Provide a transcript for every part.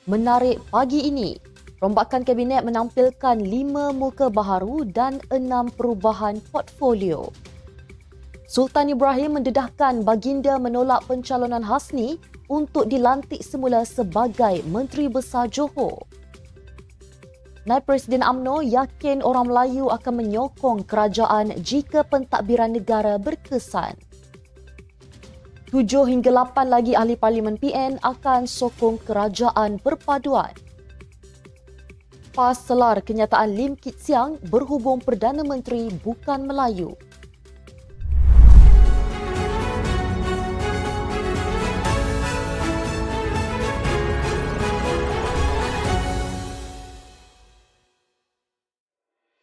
Menarik pagi ini, rombakan kabinet menampilkan 5 muka baharu dan 6 perubahan portfolio. Sultan Ibrahim mendedahkan baginda menolak pencalonan Hasni untuk dilantik semula sebagai Menteri Besar Johor. Naib Presiden UMNO yakin orang Melayu akan menyokong kerajaan jika pentadbiran negara berkesan. 7 hingga 8 lagi ahli parlimen PN akan sokong kerajaan perpaduan. PAS selar kenyataan Lim Kit Siang berhubung Perdana Menteri bukan Melayu.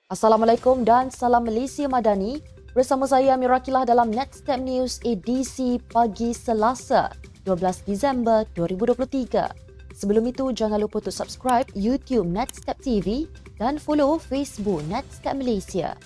Assalamualaikum dan salam Malaysia Madani. Bersama saya Mirakilah dalam Nextstep News edisi pagi Selasa, 12 Disember 2023. Sebelum itu, jangan lupa untuk subscribe YouTube Nextstep TV dan follow Facebook Nextstep Malaysia.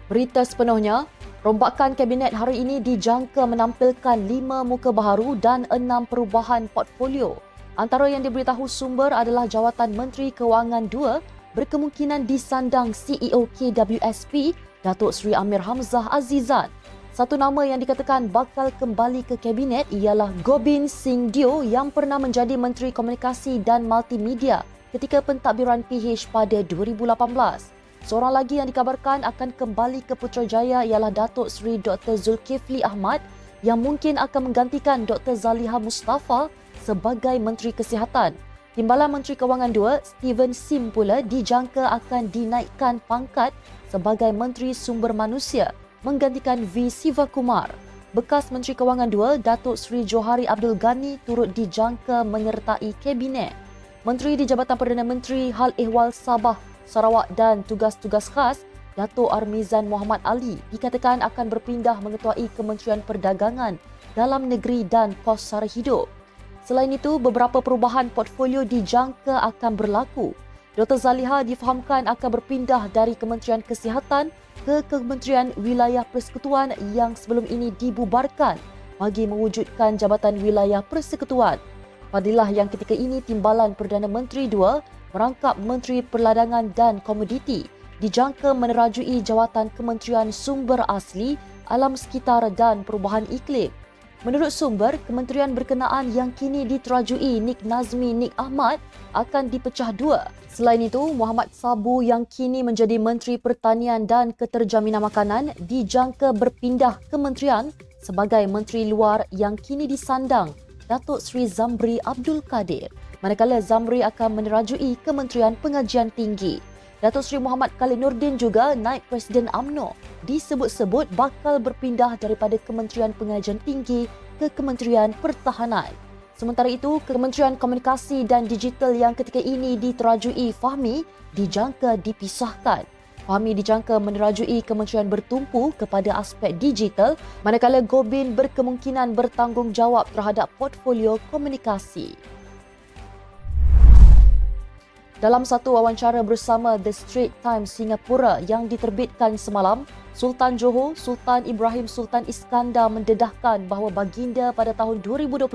Berita sepenuhnya, rombakan kabinet hari ini dijangka menampilkan 5 muka baharu dan 6 perubahan portfolio. Antara yang diberitahu sumber adalah jawatan Menteri Kewangan 2 berkemungkinan disandang CEO KWSP, Datuk Seri Amir Hamzah Azizan. Satu nama yang dikatakan bakal kembali ke kabinet ialah Gobind Singh Deo yang pernah menjadi Menteri Komunikasi dan Multimedia ketika pentadbiran PH pada 2018. Seorang lagi yang dikabarkan akan kembali ke Putrajaya ialah Datuk Seri Dr. Zulkifli Ahmad yang mungkin akan menggantikan Dr. Zaliha Mustafa sebagai Menteri Kesihatan. Timbalan Menteri Kewangan 2, Steven Sim pula dijangka akan dinaikkan pangkat sebagai Menteri Sumber Manusia menggantikan V. Sivakumar. Bekas Menteri Kewangan 2, Datuk Seri Johari Abdul Ghani turut dijangka menyertai kabinet. Menteri di Jabatan Perdana Menteri Hal Ehwal Sabah, Sarawak dan Tugas-Tugas Khas, Datuk Armizan Muhammad Ali dikatakan akan berpindah mengetuai Kementerian Perdagangan, Dalam Negeri dan Kos Sara Hidup. Selain itu, beberapa perubahan portfolio dijangka akan berlaku. Dr. Zaliha difahamkan akan berpindah dari Kementerian Kesihatan ke Kementerian Wilayah Persekutuan yang sebelum ini dibubarkan bagi mewujudkan Jabatan Wilayah Persekutuan. Fadilah yang ketika ini Timbalan Perdana Menteri 2 merangkap Menteri Perladangan dan Komoditi dijangka menerajui jawatan Kementerian Sumber Asli, Alam Sekitar dan Perubahan Iklim. Menurut sumber, kementerian berkenaan yang kini diterajui Nik Nazmi Nik Ahmad akan dipecah dua. Selain itu, Muhammad Sabu yang kini menjadi Menteri Pertanian dan Keterjaminan Makanan dijangka berpindah kementerian sebagai Menteri Luar yang kini disandang Datuk Seri Zamri Abdul Kadir. Manakala Zamri akan menerajui Kementerian Pengajian Tinggi. Datuk Seri Muhammad Khalid Nordin juga Naib Presiden UMNO disebut-sebut bakal berpindah daripada Kementerian Pengajian Tinggi ke Kementerian Pertahanan. Sementara itu, Kementerian Komunikasi dan Digital yang ketika ini diterajui Fahmi dijangka dipisahkan. Fahmi dijangka menerajui kementerian bertumpu kepada aspek digital, manakala Gobind berkemungkinan bertanggungjawab terhadap portfolio komunikasi. Dalam satu wawancara bersama The Straits Times Singapura yang diterbitkan semalam, Sultan Johor Sultan Ibrahim Sultan Iskandar mendedahkan bahawa baginda pada tahun 2022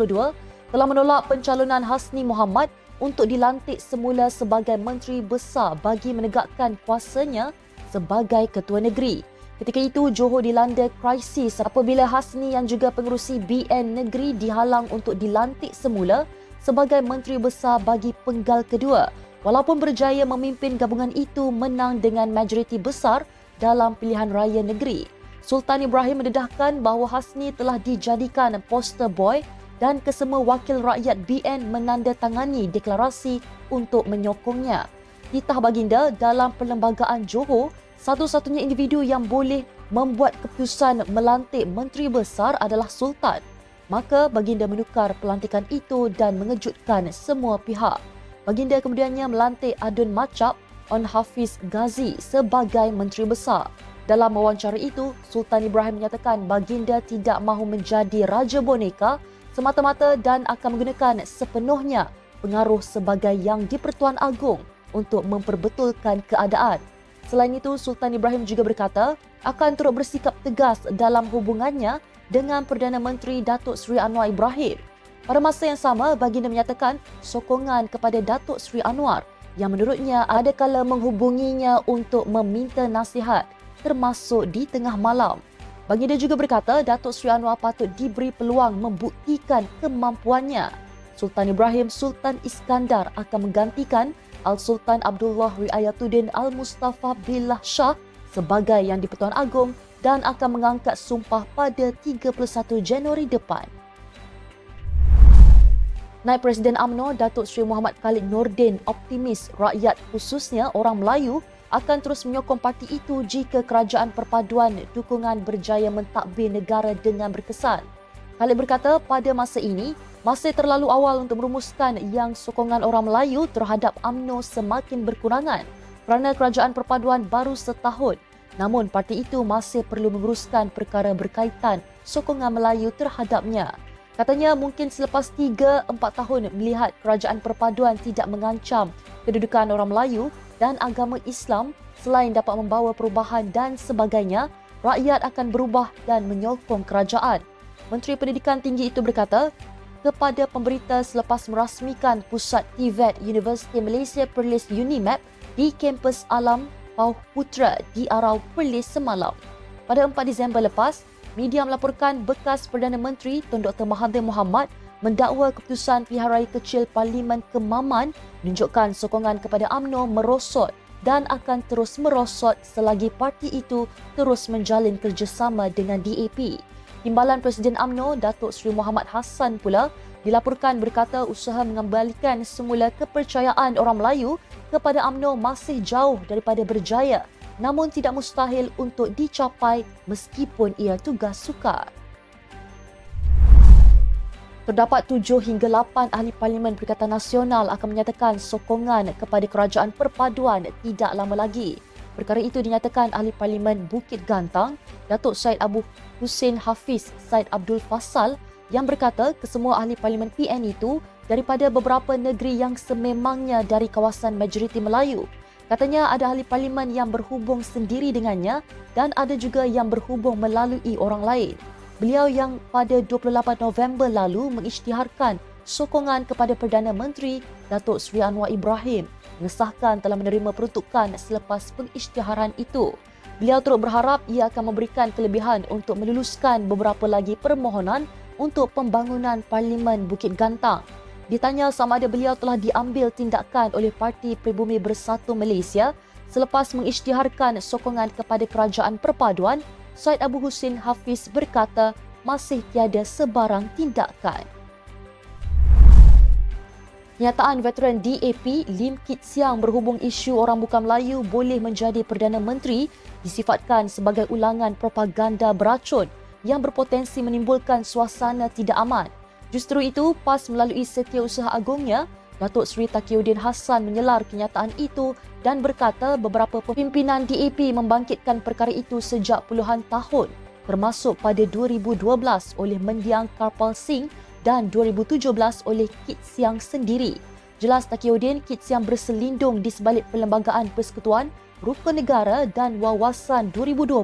telah menolak pencalonan Hasni Mohamad untuk dilantik semula sebagai Menteri Besar bagi menegakkan kuasanya sebagai Ketua Negeri. Ketika itu, Johor dilanda krisis apabila Hasni yang juga pengerusi BN Negeri dihalang untuk dilantik semula sebagai Menteri Besar bagi penggal kedua. Walaupun berjaya memimpin gabungan itu menang dengan majoriti besar dalam pilihan raya negeri. Sultan Ibrahim mendedahkan bahawa Hasni telah dijadikan poster boy dan kesemua wakil rakyat BN menandatangani deklarasi untuk menyokongnya. Titah baginda dalam Perlembagaan Johor, satu-satunya individu yang boleh membuat keputusan melantik Menteri Besar adalah Sultan. Maka baginda menukar pelantikan itu dan mengejutkan semua pihak. Baginda kemudiannya melantik Adun Macap On Hafiz Ghazi sebagai Menteri Besar. Dalam wawancara itu, Sultan Ibrahim menyatakan baginda tidak mahu menjadi Raja Boneka semata-mata dan akan menggunakan sepenuhnya pengaruh sebagai Yang di-Pertuan Agong untuk memperbetulkan keadaan. Selain itu, Sultan Ibrahim juga berkata, akan turut bersikap tegas dalam hubungannya dengan Perdana Menteri Datuk Seri Anwar Ibrahim. Pada masa yang sama, baginda menyatakan sokongan kepada Datuk Seri Anwar yang menurutnya ada kala menghubunginya untuk meminta nasihat termasuk di tengah malam. Baginda juga berkata Datuk Seri Anwar patut diberi peluang membuktikan kemampuannya. Sultan Ibrahim Sultan Iskandar akan menggantikan Al-Sultan Abdullah Riayatuddin Al-Mustafa Billah Shah sebagai Yang di-Pertuan Agong dan akan mengangkat sumpah pada 31 Januari depan. Naib Presiden UMNO Datuk Seri Muhammad Khalid Nordin optimis rakyat khususnya orang Melayu akan terus menyokong parti itu jika kerajaan perpaduan dukungan berjaya mentadbir negara dengan berkesan. Khalid berkata pada masa ini masih terlalu awal untuk merumuskan yang sokongan orang Melayu terhadap UMNO semakin berkurangan kerana kerajaan perpaduan baru setahun. Namun parti itu masih perlu menguruskan perkara berkaitan sokongan Melayu terhadapnya. Katanya mungkin selepas 3-4 tahun melihat kerajaan perpaduan tidak mengancam kedudukan orang Melayu dan agama Islam selain dapat membawa perubahan dan sebagainya, rakyat akan berubah dan menyokong kerajaan. Menteri Pendidikan Tinggi itu berkata kepada pemberita selepas merasmikan pusat TVET Universiti Malaysia Perlis UNIMAP di kampus Alam Pauh Putra di Arau Perlis semalam. Pada 4 Disember lepas, media melaporkan bekas Perdana Menteri Tun Dr. Mahathir Mohamad mendakwa keputusan Pilihan Raya Kecil Parlimen Kemaman menunjukkan sokongan kepada UMNO merosot dan akan terus merosot selagi parti itu terus menjalin kerjasama dengan DAP. Timbalan Presiden UMNO Datuk Seri Muhammad Hassan pula dilaporkan berkata usaha mengembalikan semula kepercayaan orang Melayu kepada UMNO masih jauh daripada berjaya, namun tidak mustahil untuk dicapai meskipun ia tugas sukar. Terdapat 7 hingga 8 ahli Parlimen Perikatan Nasional akan menyatakan sokongan kepada kerajaan perpaduan tidak lama lagi. Perkara itu dinyatakan ahli Parlimen Bukit Gantang, Datuk Syed Abu Hussein Hafiz Syed Abdul Fassal yang berkata kesemua ahli Parlimen PN itu daripada beberapa negeri yang sememangnya dari kawasan majoriti Melayu. Katanya ada ahli Parlimen yang berhubung sendiri dengannya dan ada juga yang berhubung melalui orang lain. Beliau yang pada 28 November lalu mengisytiharkan sokongan kepada Perdana Menteri Datuk Seri Anwar Ibrahim mengesahkan telah menerima peruntukan selepas pengisytiharan itu. Beliau turut berharap ia akan memberikan kelebihan untuk meluluskan beberapa lagi permohonan untuk pembangunan Parlimen Bukit Gantang. Ditanya sama ada beliau telah diambil tindakan oleh Parti Pribumi Bersatu Malaysia selepas mengisytiharkan sokongan kepada kerajaan perpaduan, Syed Abu Hussein Hafiz berkata masih tiada sebarang tindakan. Kenyataan veteran DAP Lim Kit Siang berhubung isu orang bukan Melayu boleh menjadi Perdana Menteri disifatkan sebagai ulangan propaganda beracun yang berpotensi menimbulkan suasana tidak aman. Justru itu, PAS melalui Setiausaha Agongnya, Datuk Seri Taqiyuddin Hassan menyelar kenyataan itu dan berkata beberapa pimpinan DAP membangkitkan perkara itu sejak puluhan tahun, termasuk pada 2012 oleh Mendiang Karpal Singh dan 2017 oleh Kit Siang sendiri. Jelas Taqiyuddin, Kit Siang berselindung di sebalik Perlembagaan Persekutuan, Rukun Negara dan Wawasan 2020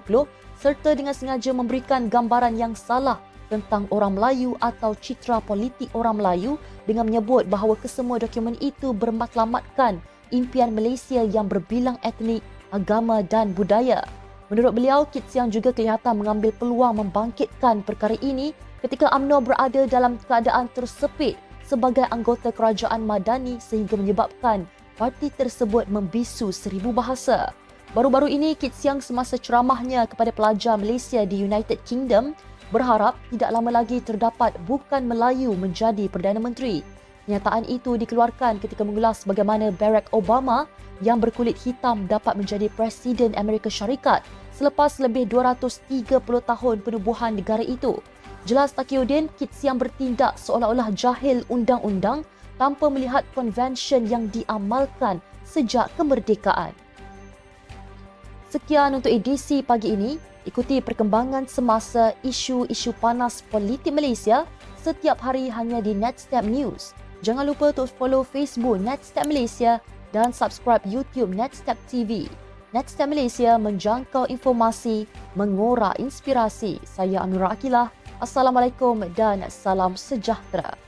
serta dengan sengaja memberikan gambaran yang salah tentang orang Melayu atau citra politik orang Melayu dengan menyebut bahawa kesemua dokumen itu bermatlamatkan impian Malaysia yang berbilang etnik, agama dan budaya. Menurut beliau, Kit Siang juga kelihatan mengambil peluang membangkitkan perkara ini ketika UMNO berada dalam keadaan tersepit sebagai anggota kerajaan madani sehingga menyebabkan parti tersebut membisu 1000 bahasa. Baru-baru ini, Kit Siang semasa ceramahnya kepada pelajar Malaysia di United Kingdom berharap tidak lama lagi terdapat bukan Melayu menjadi Perdana Menteri. Kenyataan itu dikeluarkan ketika mengulas bagaimana Barack Obama yang berkulit hitam dapat menjadi Presiden Amerika Syarikat selepas lebih 230 tahun penubuhan negara itu. Jelas Taqiyuddin, Kit Siang bertindak seolah-olah jahil undang-undang tanpa melihat konvensyen yang diamalkan sejak kemerdekaan. Sekian untuk edisi pagi ini. Ikuti perkembangan semasa isu-isu panas politik Malaysia setiap hari hanya di Netstep News. Jangan lupa untuk follow Facebook Netstep Malaysia dan subscribe YouTube Netstep TV. Netstat Malaysia menjangkau informasi, mengorak inspirasi. Saya Amirah Akilah. Assalamualaikum dan salam sejahtera.